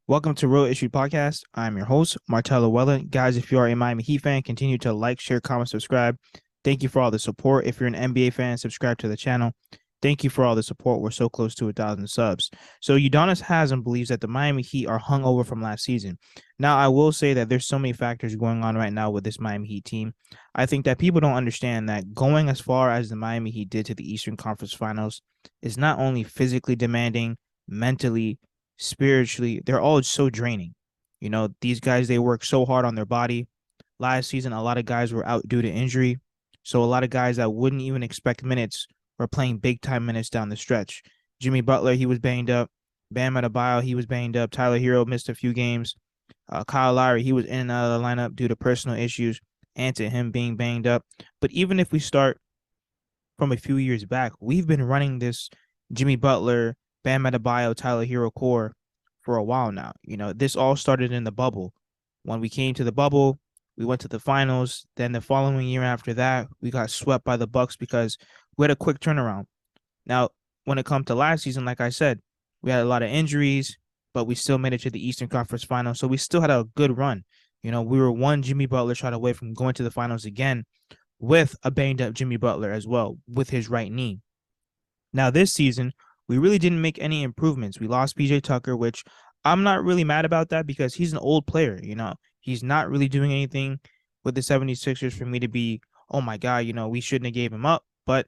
Welcome to Real Issue Podcast. I'm your host, Martello Weller. Guys, if you are a Miami Heat fan, continue to like, share, comment, subscribe. Thank you for all the support. If you're an NBA fan, subscribe to the channel. Thank you for all the support. We're so close to 1,000 subs. So Udonis Haslem believes that the Miami Heat are hungover from last season. Now, I will say that there's so many factors going on right now with this Miami Heat team. I think that people don't understand that going as far as the Miami Heat did to the Eastern Conference Finals is not only physically demanding, mentally, spiritually, they're all so draining. You know, these guys, they work so hard on their body. Last season, a lot of guys were out due to injury. So a lot of guys that wouldn't even expect minutes were playing big time minutes down the stretch. Jimmy Butler, he was banged up. Bam Adebayo, he was banged up. Tyler Hero missed a few games. Kyle Lowry, he was in and out of the lineup due to personal issues and to him being banged up. But even if we start from a few years back, we've been running this Jimmy Butler, Bam Adebayo, Tyler Hero core for a while now. You know, this all started in the bubble. When we came to the bubble, we went to the finals. Then the following year after that, we got swept by the Bucks because we had a quick turnaround. Now, when it comes to last season, like I said, we had a lot of injuries, but we still made it to the Eastern Conference Finals. So we still had a good run. You know, we were one Jimmy Butler shot away from going to the finals again with a banged up Jimmy Butler as well with his right knee. Now, this season, we really didn't make any improvements. We lost PJ Tucker, which I'm not really mad about that because he's an old player. You know, he's not really doing anything with the 76ers for me to be, oh my God, you know, we shouldn't have gave him up. But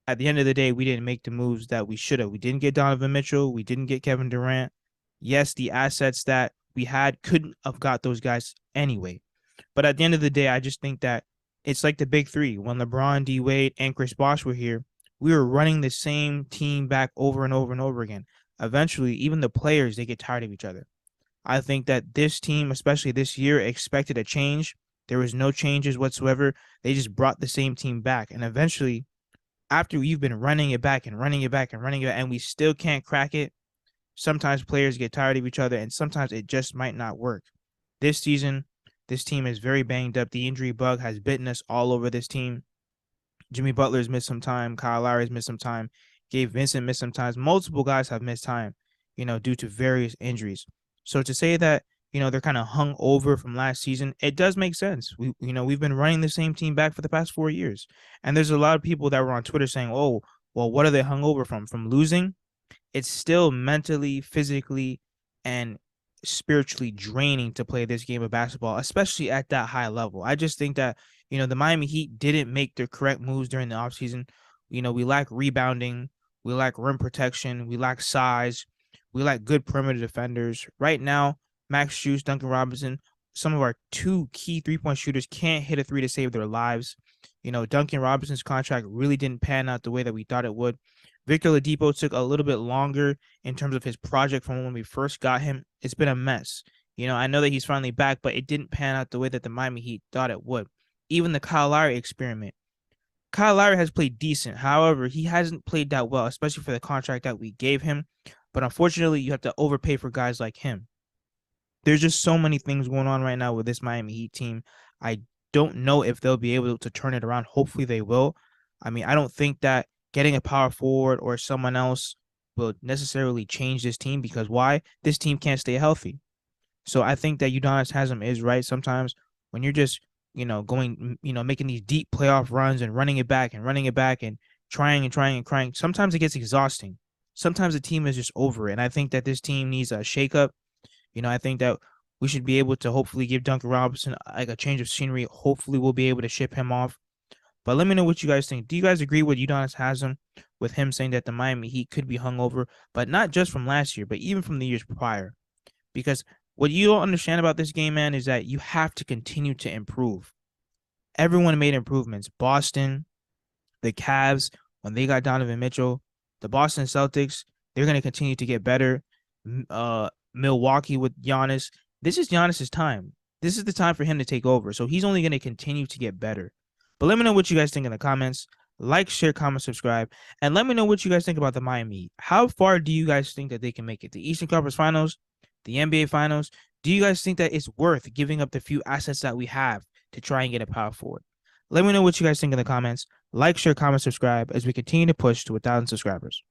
at the end of the day, we didn't make the moves that we should have. We didn't get Donovan Mitchell. We didn't get Kevin Durant. Yes, the assets that we had couldn't have got those guys anyway. But at the end of the day, I just think that it's like the big three. When LeBron, D Wade, and Chris Bosh were here, we were running the same team back over and over and over again. Eventually, even the players, they get tired of each other. I think that this team, especially this year, expected a change. There was no changes whatsoever. They just brought the same team back. And eventually, after you've been running it back and running it back and running it back, and we still can't crack it, sometimes players get tired of each other, and sometimes it just might not work. This season, this team is very banged up. The injury bug has bitten us all over this team. Jimmy Butler's missed some time. Kyle Lowry's missed some time. Gabe Vincent missed some time. Multiple guys have missed time, you know, due to various injuries. So to say that, you know, they're kind of hung over from last season, it does make sense. We've been running the same team back for the past 4 years. And there's a lot of people that were on Twitter saying, oh, well, what are they hung over from? From losing? It's still mentally, physically, and spiritually draining to play this game of basketball, especially at that high level. I just think that, you know, the Miami Heat didn't make the correct moves during the offseason. You know, we lack rebounding, we lack rim protection, we lack size, we lack good perimeter defenders. Right now, Max Strus, Duncan Robinson, some of our two key three-point shooters can't hit a three to save their lives. You know, Duncan Robinson's contract really didn't pan out the way that we thought it would. Victor Oladipo took a little bit longer in terms of his project from when we first got him. It's been a mess. You know, I know that he's finally back, but it didn't pan out the way that the Miami Heat thought it would. Even the Kyle Lowry experiment. Kyle Lowry has played decent. However, he hasn't played that well, especially for the contract that we gave him. But unfortunately, you have to overpay for guys like him. There's just so many things going on right now with this Miami Heat team. I don't know if they'll be able to turn it around. Hopefully they will. I mean, I don't think that getting a power forward or someone else will necessarily change this team because why? This team can't stay healthy. So I think that Udonis Haslem is right. Sometimes when you're just, you know, going, you know, making these deep playoff runs and running it back and trying and trying and crying, sometimes it gets exhausting. Sometimes the team is just over it. And I think that this team needs a shakeup. You know, I think that we should be able to hopefully give Duncan Robinson like a change of scenery. Hopefully we'll be able to ship him off. But let me know what you guys think. Do you guys agree with Udonis Haslem with him saying that the Miami Heat could be hungover, but not just from last year, but even from the years prior? Because what you don't understand about this game, man, is that you have to continue to improve. Everyone made improvements. Boston, the Cavs, when they got Donovan Mitchell, the Boston Celtics, they're going to continue to get better. Milwaukee with Giannis. This is Giannis's time. This is the time for him to take over. So he's only going to continue to get better. But let me know what you guys think in the comments. Like, share, comment, subscribe. And let me know what you guys think about the Miami Heat. How far do you guys think that they can make it? The Eastern Conference Finals? The NBA Finals? Do you guys think that it's worth giving up the few assets that we have to try and get a power forward? Let me know what you guys think in the comments. Like, share, comment, subscribe as we continue to push to 1,000 subscribers.